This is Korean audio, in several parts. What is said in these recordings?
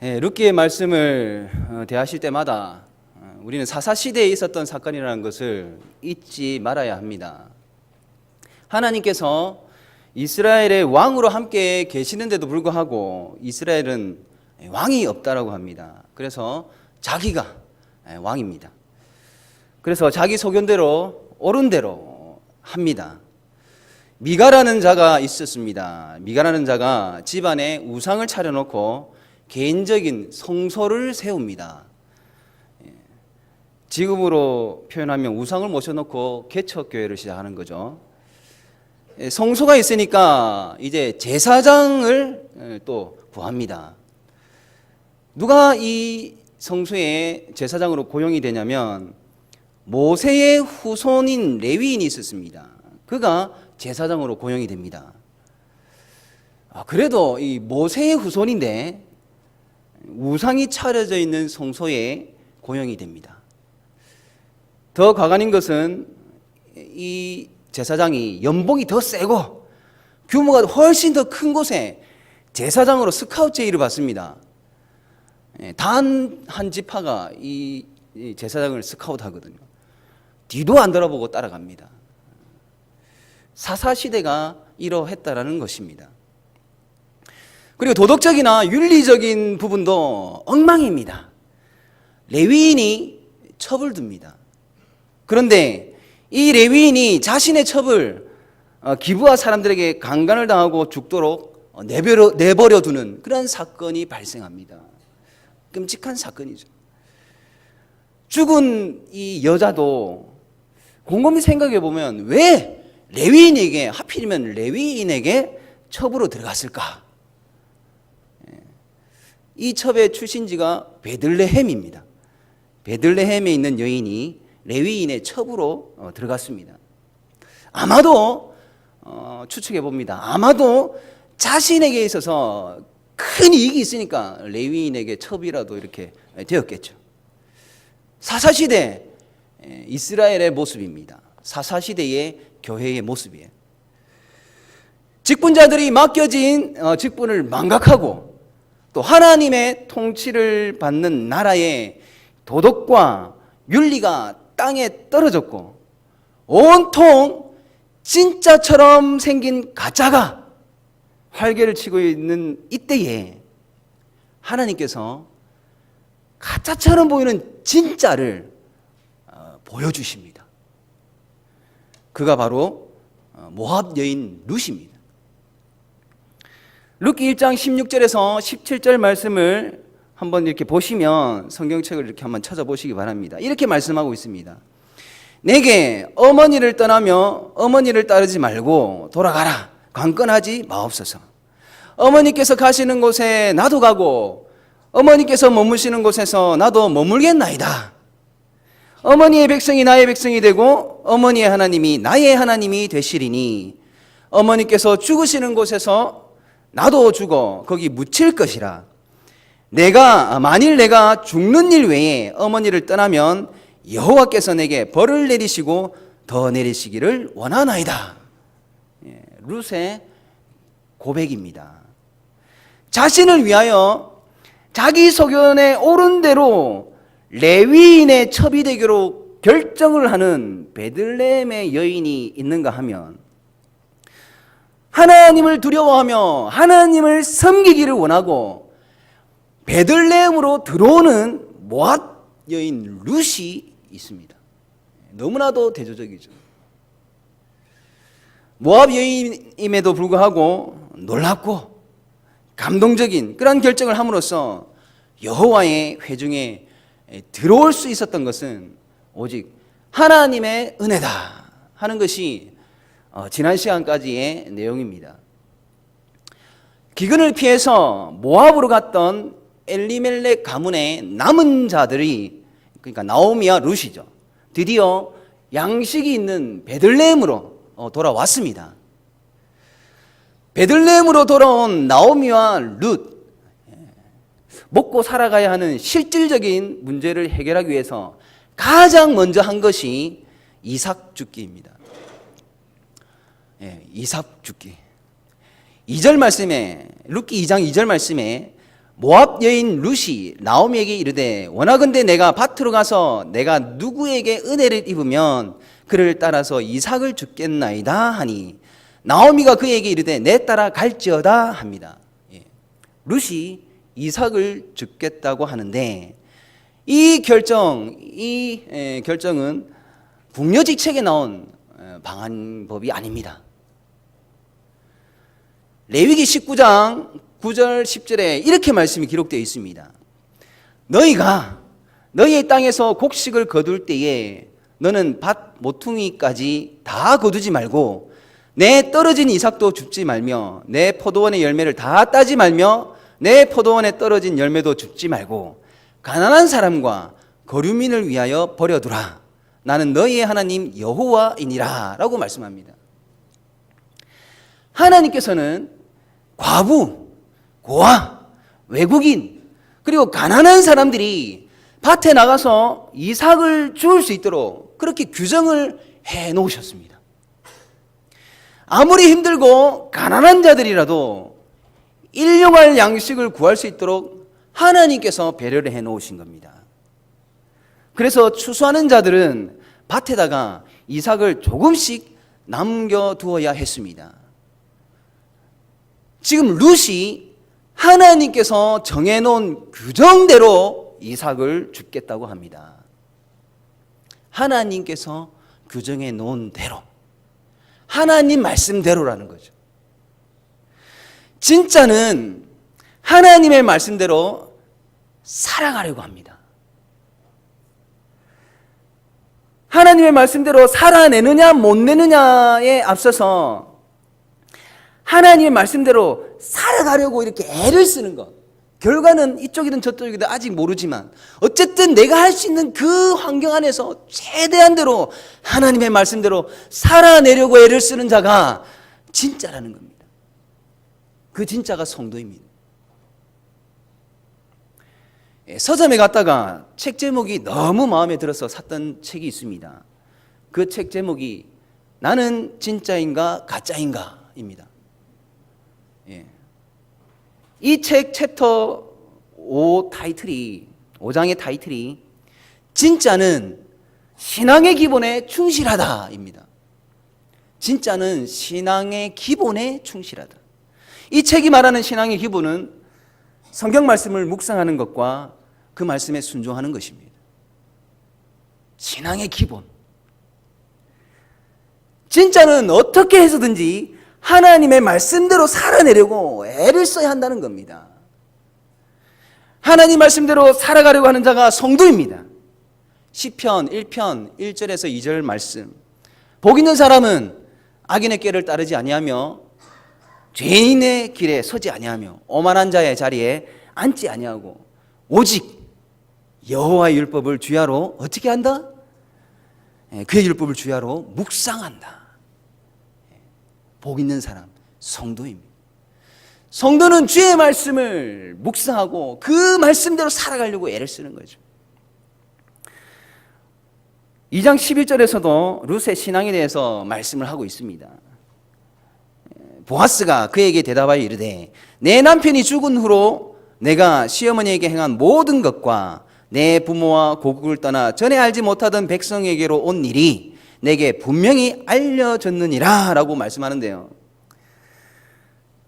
룻기의 말씀을 대하실 때마다 우리는 사사시대에 있었던 사건이라는 것을 잊지 말아야 합니다. 하나님께서 이스라엘의 왕으로 함께 계시는데도 불구하고 이스라엘은 왕이 없다라고 합니다. 그래서 자기가 왕입니다. 그래서 자기 소견대로 옳은 대로 합니다. 미가라는 자가 있었습니다. 미가라는 자가 집안에 우상을 차려놓고 개인적인 성소를 세웁니다. 지금으로 표현하면 우상을 모셔놓고 개척교회를 시작하는 거죠. 성소가 있으니까 이제 제사장을 또 구합니다. 누가 이 성소에 제사장으로 고용이 되냐면 모세의 후손인 레위인이 있었습니다. 그가 제사장으로 고용이 됩니다. 그래도 이 모세의 후손인데 우상이 차려져 있는 성소에 고용이 됩니다. 더 가관인 것은 이 제사장이 연봉이 더 세고 규모가 훨씬 더 큰 곳에 제사장으로 스카우트 제의를 받습니다. 단 한 지파가 이 제사장을 스카우트 하거든요. 뒤도 안 돌아보고 따라갑니다. 사사시대가 이러했다라는 것입니다. 그리고 도덕적이나 윤리적인 부분도 엉망입니다. 레위인이 첩을 둡니다. 그런데 이 레위인이 자신의 첩을 기브아 사람들에게 강간을 당하고 죽도록 내버려 두는 그런 사건이 발생합니다. 끔찍한 사건이죠. 죽은 이 여자도 곰곰이 생각해 보면 왜 레위인에게, 하필이면 레위인에게 첩으로 들어갔을까? 이 첩의 출신지가 베들레헴입니다. 베들레헴에 있는 여인이 레위인의 첩으로 들어갔습니다. 아마도 추측해 봅니다. 아마도 자신에게 있어서 큰 이익이 있으니까 레위인에게 첩이라도 이렇게 되었겠죠. 사사시대 이스라엘의 모습입니다. 사사시대의 교회의 모습이에요. 직분자들이 맡겨진 직분을 망각하고 또 하나님의 통치를 받는 나라의 도덕과 윤리가 땅에 떨어졌고 온통 진짜처럼 생긴 가짜가 활개를 치고 있는 이때에 하나님께서 가짜처럼 보이는 진짜를 보여주십니다. 그가 바로 모압 여인 룻입니다. 룻기 1장 16절에서 17절 말씀을 한번 이렇게 보시면 성경책을 이렇게 한번 찾아보시기 바랍니다. 이렇게 말씀하고 있습니다. 내게 어머니를 떠나며 어머니를 따르지 말고 돌아가라. 관건하지 마옵소서. 어머니께서 가시는 곳에 나도 가고 어머니께서 머무시는 곳에서 나도 머물겠나이다. 어머니의 백성이 나의 백성이 되고 어머니의 하나님이 나의 하나님이 되시리니 어머니께서 죽으시는 곳에서 나도 죽어 거기 묻힐 것이라. 만일 내가 죽는 일 외에 어머니를 떠나면 여호와께서 내게 벌을 내리시고 더 내리시기를 원하나이다. 룻의 고백입니다. 자신을 위하여 자기 소견에 옳은 대로 레위인의 첩이 되기로 결정을 하는 베들레헴의 여인이 있는가 하면 하나님을 두려워하며 하나님을 섬기기를 원하고 베들레헴으로 들어오는 모압 여인 룻이 있습니다. 너무나도 대조적이죠. 모압 여인임에도 불구하고 놀랍고 감동적인 그런 결정을 함으로써 여호와의 회중에 들어올 수 있었던 것은 오직 하나님의 은혜다 하는 것이 지난 시간까지의 내용입니다. 기근을 피해서 모압으로 갔던 엘리멜렉 가문의 남은 자들이, 그러니까 나오미와 룻이죠, 드디어 양식이 있는 베들레헴으로 돌아왔습니다. 베들레헴으로 돌아온 나오미와 룻, 먹고 살아가야 하는 실질적인 문제를 해결하기 위해서 가장 먼저 한 것이 이삭 죽기입니다. 이삭 죽기. 2절 말씀에, 룻기 2장 2절 말씀에 모압 여인 룻이 나오미에게 이르되 원하건대 내가 밭으로 가서 내가 누구에게 은혜를 입으면 그를 따라서 이삭을 주겠나이다 하니 나오미가 그에게 이르되 내 따라 갈지어다 합니다. 룻이 이삭을 주겠다고 하는데 이 결정은 북녀직책에 나온 방한법이 아닙니다. 레위기 19장 9절 10절에 이렇게 말씀이 기록되어 있습니다. 너희가 너희의 땅에서 곡식을 거둘 때에 너는 밭 모퉁이까지 다 거두지 말고 내 떨어진 이삭도 줍지 말며 내 포도원의 열매를 다 따지 말며 내 포도원에 떨어진 열매도 줍지 말고 가난한 사람과 거류민을 위하여 버려두라. 나는 너희의 하나님 여호와이니라 라고 말씀합니다. 하나님께서는 과부, 고아, 외국인 그리고 가난한 사람들이 밭에 나가서 이삭을 주울 수 있도록 그렇게 규정을 해 놓으셨습니다. 아무리 힘들고 가난한 자들이라도 일용할 양식을 구할 수 있도록 하나님께서 배려를 해 놓으신 겁니다. 그래서 추수하는 자들은 밭에다가 이삭을 조금씩 남겨두어야 했습니다. 지금 룻이 하나님께서 정해놓은 규정대로 이삭을 줍겠다고 합니다. 하나님께서 규정해 놓은 대로, 하나님 말씀대로라는 거죠. 진짜는 하나님의 말씀대로 살아가려고 합니다. 하나님의 말씀대로 살아내느냐 못 내느냐에 앞서서 하나님의 말씀대로 살아가려고 이렇게 애를 쓰는 것, 결과는 이쪽이든 저쪽이든 아직 모르지만 어쨌든 내가 할 수 있는 그 환경 안에서 최대한 대로 하나님의 말씀대로 살아내려고 애를 쓰는 자가 진짜라는 겁니다. 그 진짜가 성도입니다. 서점에 갔다가 책 제목이 너무 마음에 들어서 샀던 책이 있습니다. 그 책 제목이 나는 진짜인가 가짜인가 입니다. 이 책 챕터 5장의 타이틀이 진짜는 신앙의 기본에 충실하다 입니다. 진짜는 신앙의 기본에 충실하다. 이 책이 말하는 신앙의 기본은 성경 말씀을 묵상하는 것과 그 말씀에 순종하는 것입니다. 신앙의 기본. 진짜는 어떻게 해서든지 하나님의 말씀대로 살아내려고 애를 써야 한다는 겁니다. 하나님 말씀대로 살아가려고 하는 자가 성도입니다. 시편 1편 1절에서 2절 말씀. 복 있는 사람은 악인의 꾀를 따르지 아니하며 죄인의 길에 서지 아니하며 오만한 자의 자리에 앉지 아니하고 오직 여호와의 율법을 주야로 어떻게 한다? 그의 율법을 주야로 묵상한다. 복 있는 사람, 성도입니다. 성도는 주의 말씀을 묵상하고 그 말씀대로 살아가려고 애를 쓰는 거죠. 2장 11절에서도 룻의 신앙에 대해서 말씀을 하고 있습니다. 보아스가 그에게 대답하여 이르되 내 남편이 죽은 후로 내가 시어머니에게 행한 모든 것과 내 부모와 고국을 떠나 전에 알지 못하던 백성에게로 온 일이 내게 분명히 알려졌느니라 라고 말씀하는데요.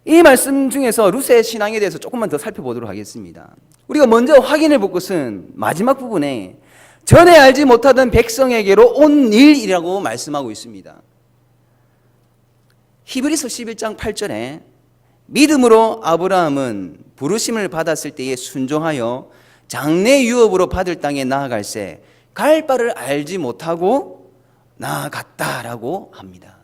이 말씀 중에서 룻의 신앙에 대해서 조금만 더 살펴보도록 하겠습니다. 우리가 먼저 확인해 볼 것은 마지막 부분에 전에 알지 못하던 백성에게로 온 일이라고 말씀하고 있습니다. 히브리서 11장 8절에 믿음으로 아브라함은 부르심을 받았을 때에 순종하여 장래 유업으로 받을 땅에 나아갈새 갈 바를 알지 못하고 나아갔다라고 합니다.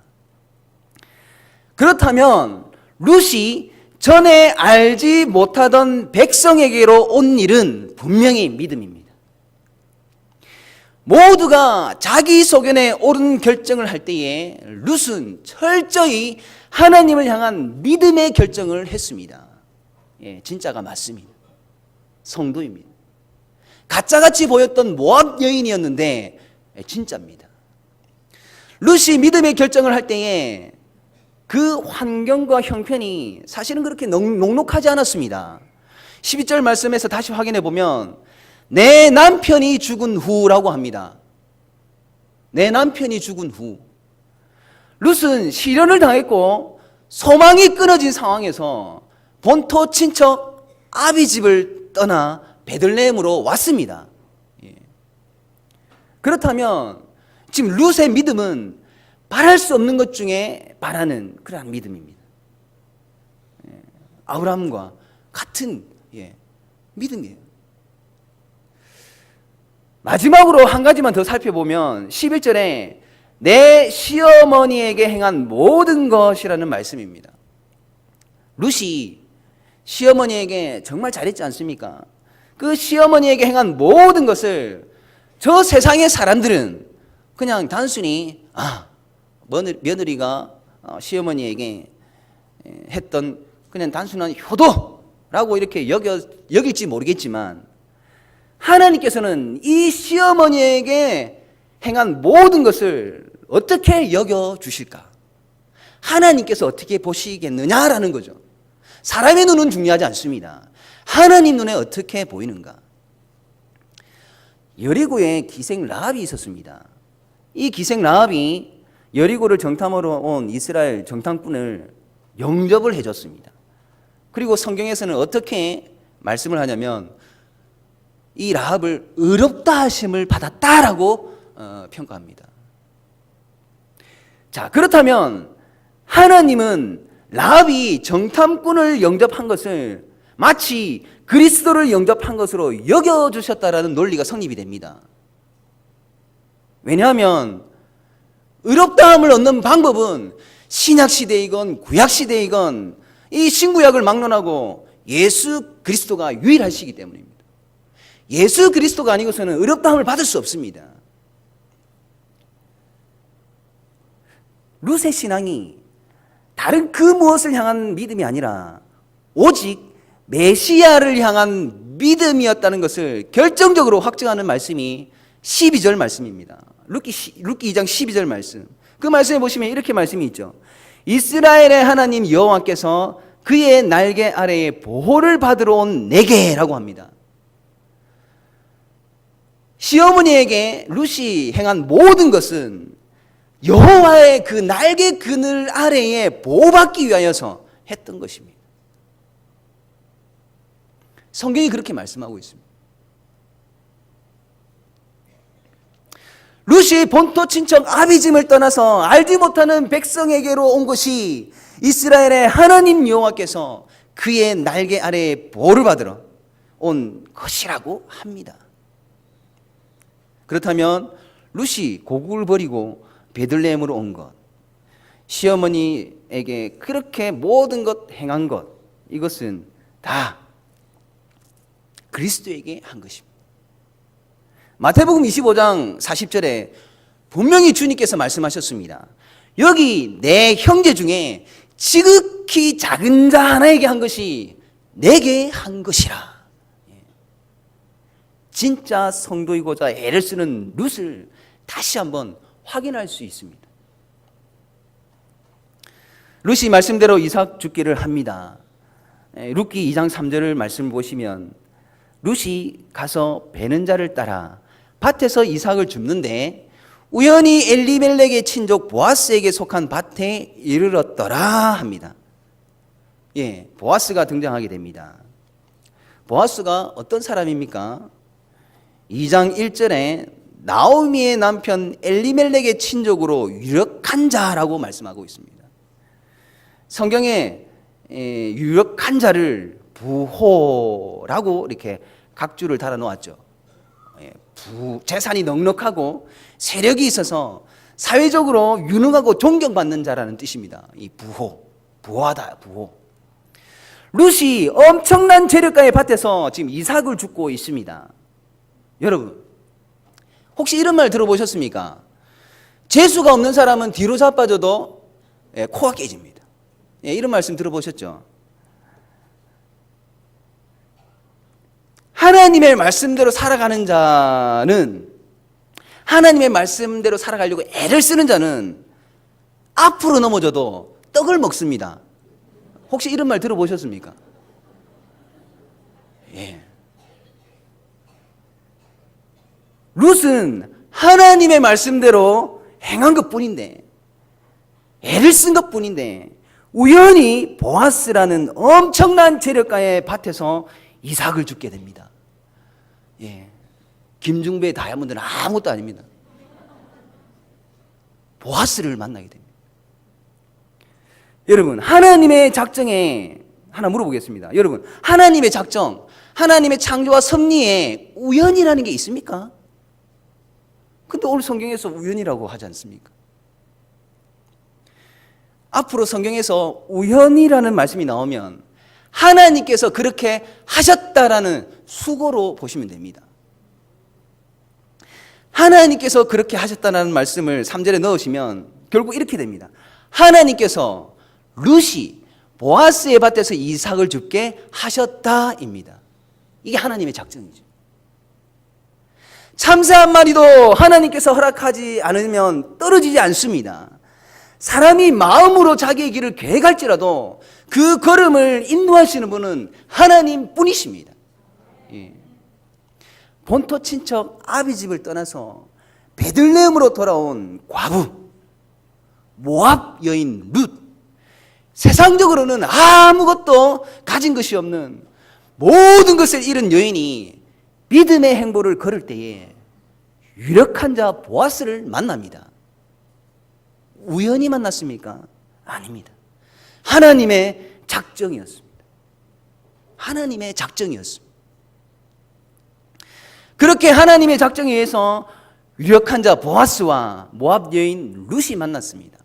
그렇다면 룻이 전에 알지 못하던 백성에게로 온 일은 분명히 믿음입니다. 모두가 자기 소견에 옳은 결정을 할 때에 룻은 철저히 하나님을 향한 믿음의 결정을 했습니다. 진짜가 맞습니다. 성도입니다. 가짜같이 보였던 모압 여인이었는데 진짜입니다. 룻이 믿음의 결정을 할 때에 그 환경과 형편이 사실은 그렇게 녹록하지 않았습니다. 12절 말씀에서 다시 확인해 보면 내 남편이 죽은 후라고 합니다. 내 남편이 죽은 후. 룻은 시련을 당했고 소망이 끊어진 상황에서 본토 친척 아비 집을 떠나 베들레헴으로 왔습니다. 그렇다면 지금 룻의 믿음은 바랄 수 없는 것 중에 바라는 그러한 믿음입니다. 아브라함과 같은 믿음이에요. 마지막으로 한 가지만 더 살펴보면 11절에 내 시어머니에게 행한 모든 것이라는 말씀입니다. 룻이 시어머니에게 정말 잘했지 않습니까? 그 시어머니에게 행한 모든 것을 저 세상의 사람들은 그냥 단순히 며느리가 시어머니에게 했던 그냥 단순한 효도라고 이렇게 여길지 모르겠지만 하나님께서는 이 시어머니에게 행한 모든 것을 어떻게 여겨주실까? 하나님께서 어떻게 보시겠느냐라는 거죠. 사람의 눈은 중요하지 않습니다. 하나님 눈에 어떻게 보이는가? 여리고에 기생 라합이 있었습니다. 이 기생 라합이 여리고를 정탐하러 온 이스라엘 정탐꾼을 영접을 해줬습니다. 그리고 성경에서는 어떻게 말씀을 하냐면 이 라합을 의롭다 하심을 받았다라고 평가합니다. 자, 그렇다면 하나님은 라합이 정탐꾼을 영접한 것을 마치 그리스도를 영접한 것으로 여겨주셨다라는 논리가 성립이 됩니다. 왜냐하면 의롭다함을 얻는 방법은 신약시대이건 구약시대이건 이 신구약을 막론하고 예수 그리스도가 유일하시기 때문입니다. 예수 그리스도가 아니고서는 의롭다함을 받을 수 없습니다. 룻의 신앙이 다른 그 무엇을 향한 믿음이 아니라 오직 메시아를 향한 믿음이었다는 것을 결정적으로 확증하는 말씀이 12절 말씀입니다. 룻기 2장 12절 말씀. 그 말씀에 보시면 이렇게 말씀이 있죠. 이스라엘의 하나님 여호와께서 그의 날개 아래에 보호를 받으러 온 내게라고 합니다. 시어머니에게 룻이 행한 모든 것은 여호와의 그 날개 그늘 아래에 보호받기 위하여서 했던 것입니다. 성경이 그렇게 말씀하고 있습니다. 룻이 본토 친척 아비짐을 떠나서 알지 못하는 백성에게로 온 것이 이스라엘의 하나님 여호와께서 그의 날개 아래에 보호를 받으러 온 것이라고 합니다. 그렇다면 룻이 고국을 버리고 베들레헴으로 온 것, 시어머니에게 그렇게 모든 것 행한 것, 이것은 다 그리스도에게 한 것입니다. 마태복음 25장 40절에 분명히 주님께서 말씀하셨습니다. 여기 내 형제 중에 지극히 작은 자 하나에게 한 것이 내게 한 것이라. 진짜 성도이고자 애를 쓰는 룻을 다시 한번 확인할 수 있습니다. 룻이 말씀대로 이삭 죽기를 합니다. 룻기 2장 3절을 말씀을 보시면 룻이 가서 베는 자를 따라 밭에서 이삭을 줍는데 우연히 엘리멜렉의 친족 보아스에게 속한 밭에 이르렀더라 합니다. 보아스가 등장하게 됩니다. 보아스가 어떤 사람입니까? 2장 1절에 나오미의 남편 엘리멜렉의 친족으로 유력한 자라고 말씀하고 있습니다. 성경에 유력한 자를 부호라고 이렇게 각주를 달아 놓았죠. 재산이 넉넉하고 세력이 있어서 사회적으로 유능하고 존경받는 자라는 뜻입니다. 이 부호하다, 부호. 룻이 엄청난 재력가의 밭에서 지금 이삭을 줍고 있습니다. 여러분, 혹시 이런 말 들어보셨습니까? 재수가 없는 사람은 뒤로 자빠져도 코가 깨집니다. 이런 말씀 들어보셨죠? 하나님의 말씀대로 살아가는 자는, 하나님의 말씀대로 살아가려고 애를 쓰는 자는 앞으로 넘어져도 떡을 먹습니다. 혹시 이런 말 들어보셨습니까? 예. 룻은 하나님의 말씀대로 행한 것뿐인데, 애를 쓴 것뿐인데 우연히 보아스라는 엄청난 재력가의 밭에서 이삭을 죽게 됩니다. 예. 김중배의 다이아몬드는 아무것도 아닙니다. 보아스를 만나게 됩니다. 여러분, 하나님의 작정에 하나 물어보겠습니다. 여러분, 하나님의 작정, 하나님의 창조와 섭리에 우연이라는 게 있습니까? 근데 오늘 성경에서 우연이라고 하지 않습니까? 앞으로 성경에서 우연이라는 말씀이 나오면 하나님께서 그렇게 하셨다라는 수고로 보시면 됩니다. 하나님께서 그렇게 하셨다는 말씀을 3절에 넣으시면 결국 이렇게 됩니다. 하나님께서 룻이 보아스의 밭에서 이삭을 죽게 하셨다입니다. 이게 하나님의 작정이죠. 참새 한 마리도 하나님께서 허락하지 않으면 떨어지지 않습니다. 사람이 마음으로 자기의 길을 계획할지라도 그 걸음을 인도하시는 분은 하나님 뿐이십니다. 예. 본토 친척 아비집을 떠나서 베들레헴으로 돌아온 과부, 모압 여인 룻, 세상적으로는 아무것도 가진 것이 없는 모든 것을 잃은 여인이 믿음의 행보를 걸을 때에 유력한 자 보아스를 만납니다. 우연히 만났습니까? 아닙니다. 하나님의 작정이었습니다. 하나님의 작정이었습니다. 그렇게 하나님의 작정에 의해서 유력한 자 보아스와 모압 여인 룻이 만났습니다.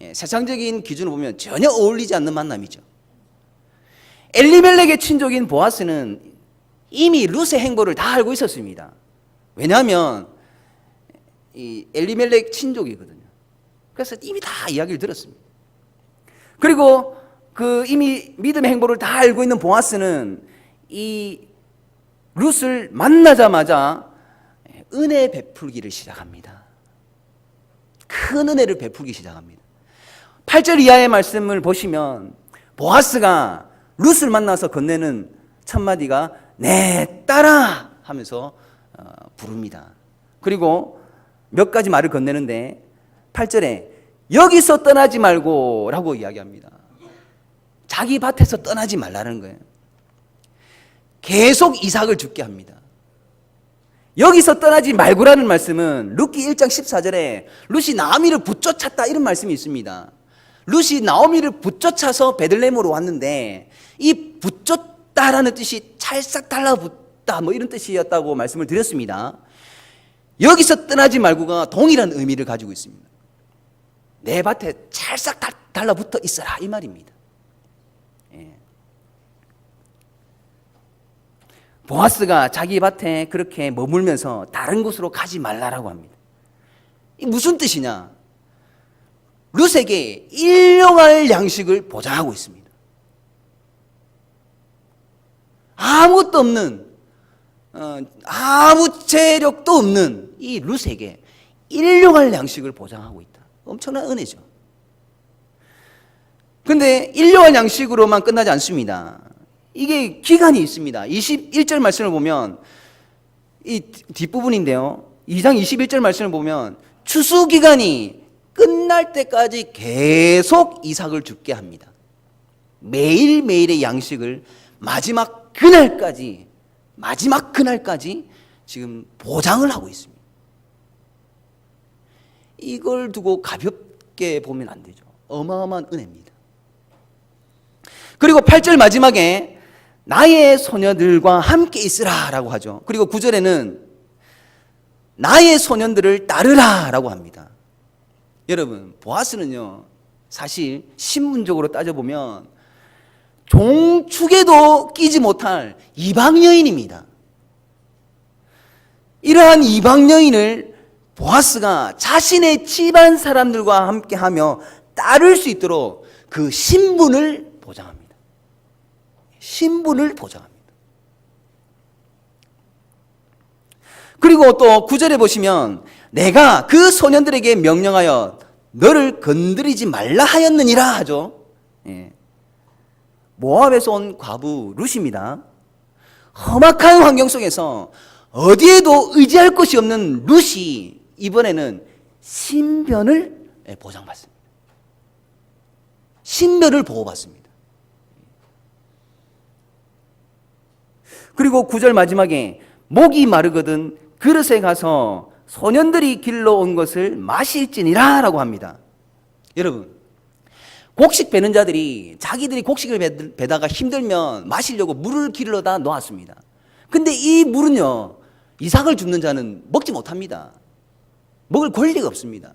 예, 세상적인 기준으로 보면 전혀 어울리지 않는 만남이죠. 엘리멜렉의 친족인 보아스는 이미 룻의 행보를 다 알고 있었습니다. 왜냐하면 이 엘리멜렉 친족이거든요. 그래서 이미 다 이야기를 들었습니다. 그리고 그 이미 믿음의 행보를 다 알고 있는 보아스는 이 룻을 만나자마자 은혜 베풀기를 시작합니다. 큰 은혜를 베풀기 시작합니다. 8절 이하의 말씀을 보시면 보아스가 룻을 만나서 건네는 첫마디가 내 딸아 하면서 부릅니다. 그리고 몇 가지 말을 건네는데 8절에 여기서 떠나지 말고 라고 이야기합니다. 자기 밭에서 떠나지 말라는 거예요. 계속 이삭을 죽게 합니다. 여기서 떠나지 말고라는 말씀은 룻기 1장 14절에 룻이 나오미를 붙쫓았다 이런 말씀이 있습니다. 룻이 나오미를 붙쫓아서 베들레헴으로 왔는데 이 붙쫓다라는 뜻이 찰싹 달라붙다 뭐 이런 뜻이었다고 말씀을 드렸습니다. 여기서 떠나지 말고가 동일한 의미를 가지고 있습니다. 내 밭에 찰싹 달라붙어 있어라 이 말입니다. 예. 보아스가 자기 밭에 그렇게 머물면서 다른 곳으로 가지 말라라고 합니다. 이 무슨 뜻이냐? 룻에게 일용할 양식을 보장하고 있습니다. 아무것도 없는 아무 재력도 없는 이 룻에게 일용할 양식을 보장하고 있다. 엄청난 은혜죠. 그런데 일용할 양식으로만 끝나지 않습니다. 이게 기간이 있습니다. 21절 말씀을 보면 이 뒷부분인데요. 2장 21절 말씀을 보면 추수 기간이 끝날 때까지 계속 이삭을 죽게 합니다. 매일매일의 양식을 마지막 그날까지 지금 보장을 하고 있습니다. 이걸 두고 가볍게 보면 안 되죠. 어마어마한 은혜입니다. 그리고 8절 마지막에 나의 소녀들과 함께 있으라 라고 하죠. 그리고 9절에는 나의 소년들을 따르라 라고 합니다. 여러분, 보아스는요 사실 신분적으로 따져보면 종축에도 끼지 못할 이방 여인입니다. 이러한 이방 여인을 보아스가 자신의 집안 사람들과 함께하며 따를 수 있도록 그 신분을 보장합니다. 신분을 보장합니다. 그리고 또 9절에 보시면 내가 그 소년들에게 명령하여 너를 건드리지 말라 하였느니라 하죠. 예. 모압에서 온 과부 룻입니다. 험악한 환경 속에서 어디에도 의지할 곳이 없는 룻이 이번에는 신변을 보장받습니다. 신변을 보호받습니다. 그리고 9절 마지막에 목이 마르거든 그릇에 가서 소년들이 길러온 것을 마실지니라 라고 합니다. 여러분, 곡식 베는 자들이 자기들이 곡식을 베다가 힘들면 마시려고 물을 길러다 놓았습니다. 근데 이 물은요, 이삭을 줍는 자는 먹지 못합니다. 먹을 권리가 없습니다.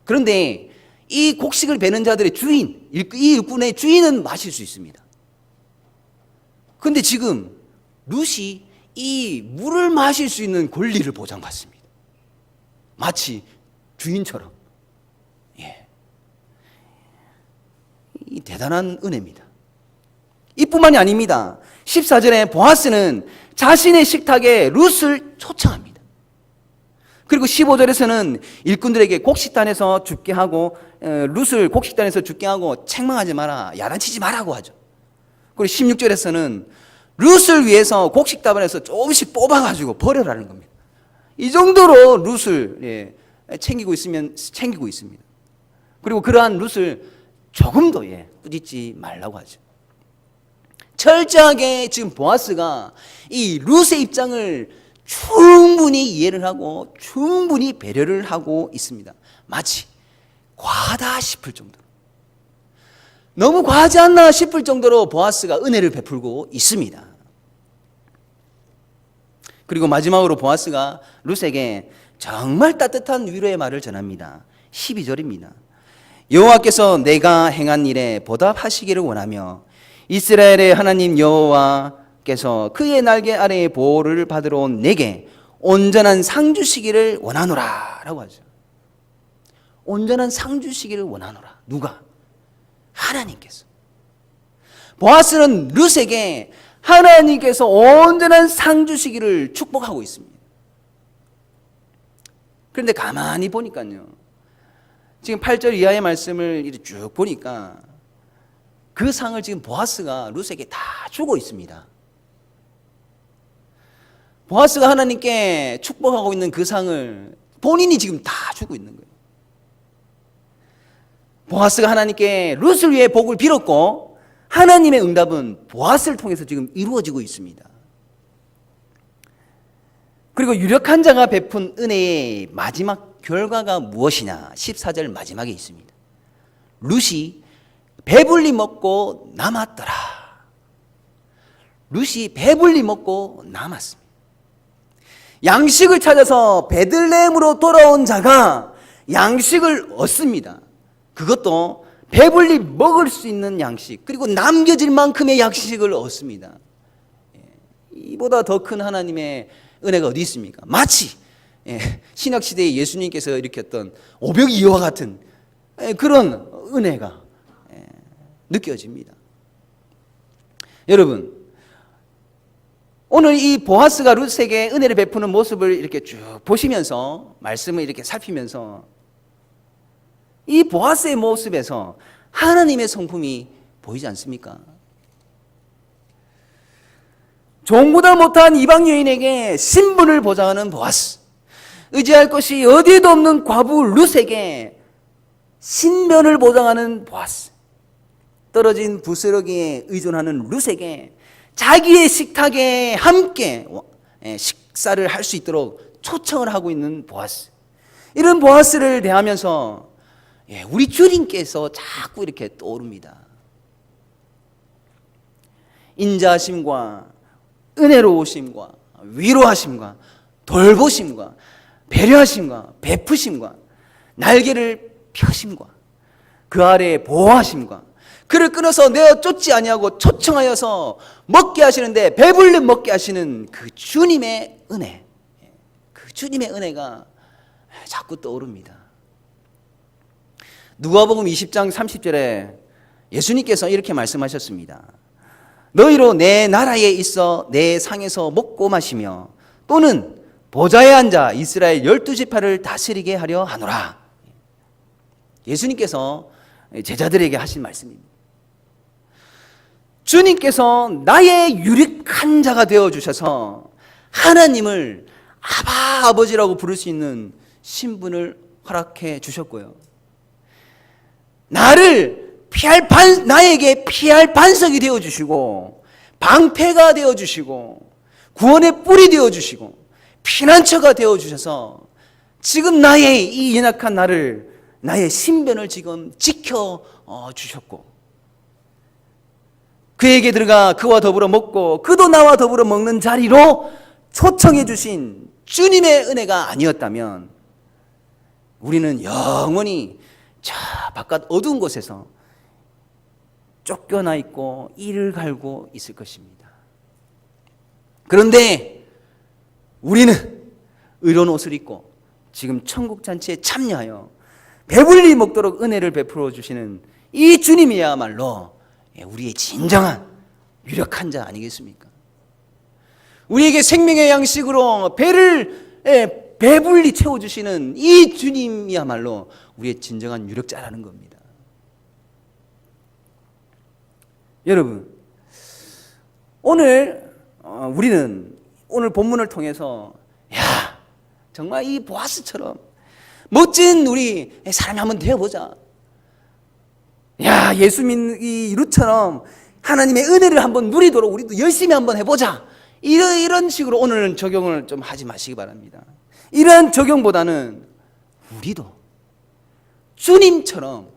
그런데 이 곡식을 베는 자들의 주인, 이 일꾼의 주인은 마실 수 있습니다. 그런데 지금 룻이 이 물을 마실 수 있는 권리를 보장받습니다. 마치 주인처럼. 예. 이 대단한 은혜입니다. 이뿐만이 아닙니다. 14절에 보아스는 자신의 식탁에 룻을 초청합니다. 그리고 15절에서는 일꾼들에게 곡식단에서 죽게 하고 룻을 곡식단에서 죽게 하고 책망하지 마라, 야단치지 마라고 하죠. 그리고 16절에서는 룻을 위해서 곡식다발에서 조금씩 뽑아가지고 버려라는 겁니다. 이 정도로 룻을 챙기고 있습니다. 그리고 그러한 룻을 조금도 꾸짖지 말라고 하죠. 철저하게 지금 보아스가 이 룻의 입장을 충분히 이해를 하고 충분히 배려를 하고 있습니다. 마치 과하다 싶을 정도로, 너무 과하지 않나 싶을 정도로 보아스가 은혜를 베풀고 있습니다. 그리고 마지막으로 보아스가 룻에게 정말 따뜻한 위로의 말을 전합니다. 12절입니다. 여호와께서 내가 행한 일에 보답하시기를 원하며 이스라엘의 하나님 여호와께서 그의 날개 아래의 보호를 받으러 온 내게 온전한 상 주시기를 원하노라 라고 하죠. 온전한 상 주시기를 원하노라. 누가? 하나님께서. 보아스는 룻에게 하나님께서 온전한 상 주시기를 축복하고 있습니다. 그런데 가만히 보니까요, 지금 8절 이하의 말씀을 이렇게 쭉 보니까 그 상을 지금 보아스가 룻에게 다 주고 있습니다. 보아스가 하나님께 축복하고 있는 그 상을 본인이 지금 다 주고 있는 거예요. 보아스가 하나님께 룻을 위해 복을 빌었고 하나님의 응답은 보아스를 통해서 지금 이루어지고 있습니다. 그리고 유력한 자가 베푼 은혜의 마지막 결과가 무엇이냐? 14절 마지막에 있습니다. 룻이 배불리 먹고 남았더라. 룻이 배불리 먹고 남았습니다. 양식을 찾아서 베들레헴으로 돌아온 자가 양식을 얻습니다. 그것도 배불리 먹을 수 있는 양식, 그리고 남겨질 만큼의 양식을 얻습니다. 이보다 더 큰 하나님의 은혜가 어디 있습니까? 마치 신약시대에 예수님께서 일으켰던 오병이어와 같은 그런 은혜가 느껴집니다. 여러분, 오늘 이 보아스가 룻에게 은혜를 베푸는 모습을 이렇게 쭉 보시면서, 말씀을 이렇게 살피면서 이 보아스의 모습에서 하나님의 성품이 보이지 않습니까? 종보다 못한 이방 여인에게 신분을 보장하는 보아스, 의지할 것이 어디에도 없는 과부 룻에게 신변을 보장하는 보아스, 떨어진 부스러기에 의존하는 룻에게 자기의 식탁에 함께 식사를 할 수 있도록 초청을 하고 있는 보아스. 이런 보아스를 대하면서 우리 주님께서 자꾸 이렇게 떠오릅니다. 인자하심과 은혜로우심과 위로하심과 돌보심과 배려하심과 베푸심과 날개를 펴심과 그 아래에 보호하심과 그를 끊어서 내어 쫓지 아니하고 초청하여서 먹게 하시는데 배불리 먹게 하시는 그 주님의 은혜, 그 주님의 은혜가 자꾸 떠오릅니다. 누가복음 20장 30절에 예수님께서 이렇게 말씀하셨습니다. 너희로 내 나라에 있어 내 상에서 먹고 마시며 또는 보좌에 앉아 이스라엘 12지파를 다스리게 하려 하노라. 예수님께서 제자들에게 하신 말씀입니다. 주님께서 나의 유력한 자가 되어주셔서 하나님을 아바 아버지라고 부를 수 있는 신분을 허락해 주셨고요. 나에게 피할 반석이 되어주시고 방패가 되어주시고 구원의 뿔이 되어주시고 피난처가 되어주셔서 지금 나의 이 연약한 나의 신변을 지금 지켜주셨고 그에게 들어가 그와 더불어 먹고 그도 나와 더불어 먹는 자리로 초청해 주신 주님의 은혜가 아니었다면 우리는 영원히 저 바깥 어두운 곳에서 쫓겨나 있고 이를 갈고 있을 것입니다. 그런데 우리는 의로운 옷을 입고 지금 천국 잔치에 참여하여 배불리 먹도록 은혜를 베풀어 주시는 이 주님이야말로 우리의 진정한 유력한 자 아니겠습니까? 우리에게 생명의 양식으로 배를 배불리 채워주시는 이 주님이야말로 우리의 진정한 유력자라는 겁니다. 여러분, 우리는 오늘 본문을 통해서 정말 이 보아스처럼 멋진 우리 사람이 한번 되어보자. 예수 믿는 이 룻처럼 하나님의 은혜를 한번 누리도록 우리도 열심히 한번 해보자. 이런 식으로 오늘은 적용을 좀 하지 마시기 바랍니다. 이러한 적용보다는 우리도 주님처럼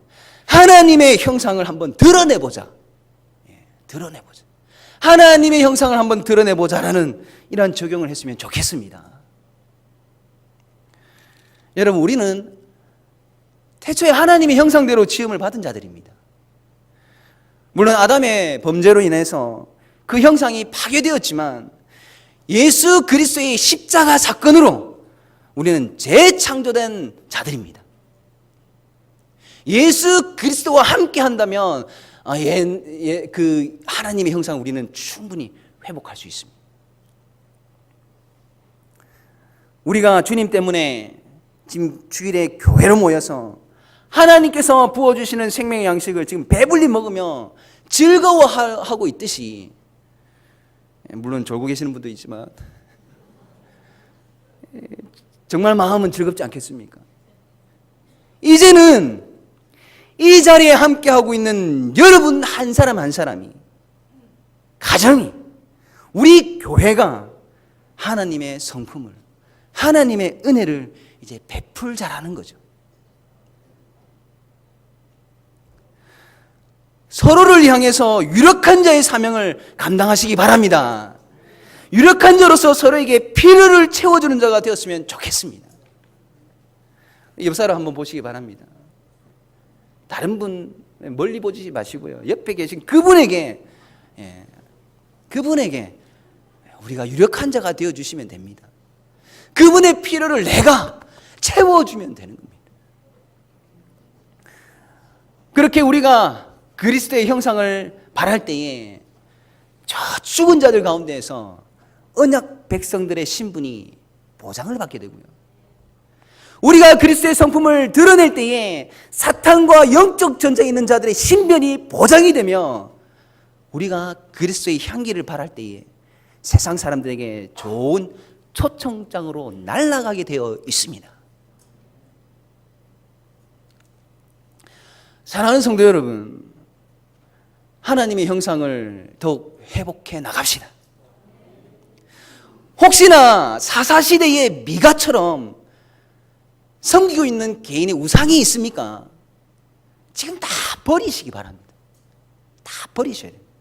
하나님의 형상을 한번 드러내보자. 드러내보자. 하나님의 형상을 한번 드러내보자라는 이러한 적용을 했으면 좋겠습니다. 여러분, 우리는 태초에 하나님의 형상대로 지음을 받은 자들입니다. 물론 아담의 범죄로 인해서 그 형상이 파괴되었지만 예수 그리스도의 십자가 사건으로 우리는 재창조된 자들입니다. 예수 그리스도와 함께 한다면 그 하나님의 형상을 우리는 충분히 회복할 수 있습니다. 우리가 주님 때문에 지금 주일에 교회로 모여서 하나님께서 부어주시는 생명의 양식을 지금 배불리 먹으며 즐거워하고 있듯이, 물론 졸고 계시는 분도 있지만 정말 마음은 즐겁지 않겠습니까? 이제는 이 자리에 함께하고 있는 여러분 한 사람 한 사람이, 가정이, 우리 교회가 하나님의 성품을, 하나님의 은혜를 이제 베풀자라는 거죠. 서로를 향해서 유력한 자의 사명을 감당하시기 바랍니다. 유력한 자로서 서로에게 필요를 채워주는 자가 되었으면 좋겠습니다. 옆 사람 한번 보시기 바랍니다. 다른 분 멀리 보지 마시고요, 옆에 계신 그분에게 우리가 유력한 자가 되어주시면 됩니다. 그분의 필요를 내가 채워주면 되는 겁니다. 그렇게 우리가 그리스도의 형상을 바랄 때에 저 죽은 자들 가운데에서 언약 백성들의 신분이 보장을 받게 되고요, 우리가 그리스도의 성품을 드러낼 때에 사탄과 영적 전쟁에 있는 자들의 신변이 보장이 되며 우리가 그리스도의 향기를 바랄 때에 세상 사람들에게 좋은 초청장으로 날아가게 되어 있습니다. 사랑하는 성도 여러분, 하나님의 형상을 더욱 회복해 나갑시다. 혹시나 사사시대의 미가처럼 섬기고 있는 개인의 우상이 있습니까? 지금 다 버리시기 바랍니다. 다 버리셔야 됩니다.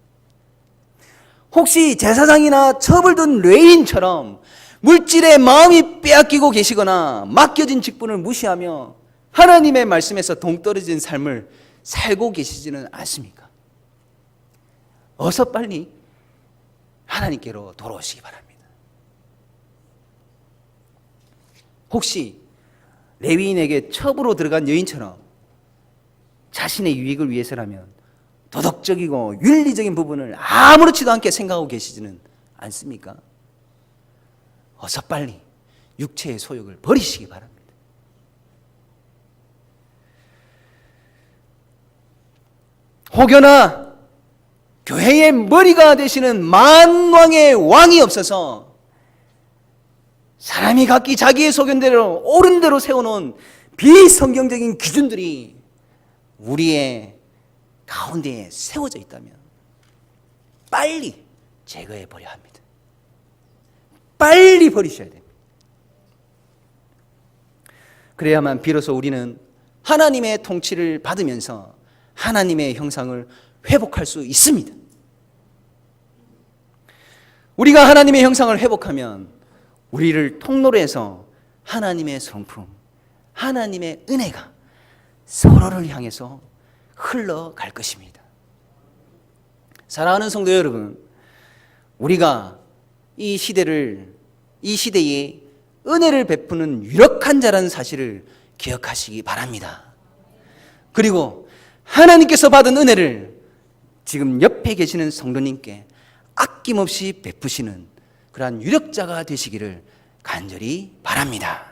혹시 제사장이나 처벌된 레인처럼 물질에 마음이 빼앗기고 계시거나 맡겨진 직분을 무시하며 하나님의 말씀에서 동떨어진 삶을 살고 계시지는 않습니까? 어서 빨리 하나님께로 돌아오시기 바랍니다. 혹시 레위인에게 첩으로 들어간 여인처럼 자신의 유익을 위해서라면 도덕적이고 윤리적인 부분을 아무렇지도 않게 생각하고 계시지는 않습니까? 어서 빨리 육체의 소욕을 버리시기 바랍니다. 혹여나 교회의 머리가 되시는 만왕의 왕이 없어서 사람이 각기 자기의 소견대로 옳은 대로 세워놓은 비성경적인 기준들이 우리의 가운데에 세워져 있다면 빨리 제거해 버려야 합니다. 빨리 버리셔야 됩니다. 그래야만 비로소 우리는 하나님의 통치를 받으면서 하나님의 형상을 회복할 수 있습니다. 우리가 하나님의 형상을 회복하면 우리를 통로로 해서 하나님의 성품, 하나님의 은혜가 서로를 향해서 흘러갈 것입니다. 사랑하는 성도 여러분, 우리가 이 시대에 은혜를 베푸는 유력한 자라는 사실을 기억하시기 바랍니다. 그리고 하나님께서 받은 은혜를 지금 옆에 계시는 성도님께 아낌없이 베푸시는 그러한 유력자가 되시기를 간절히 바랍니다.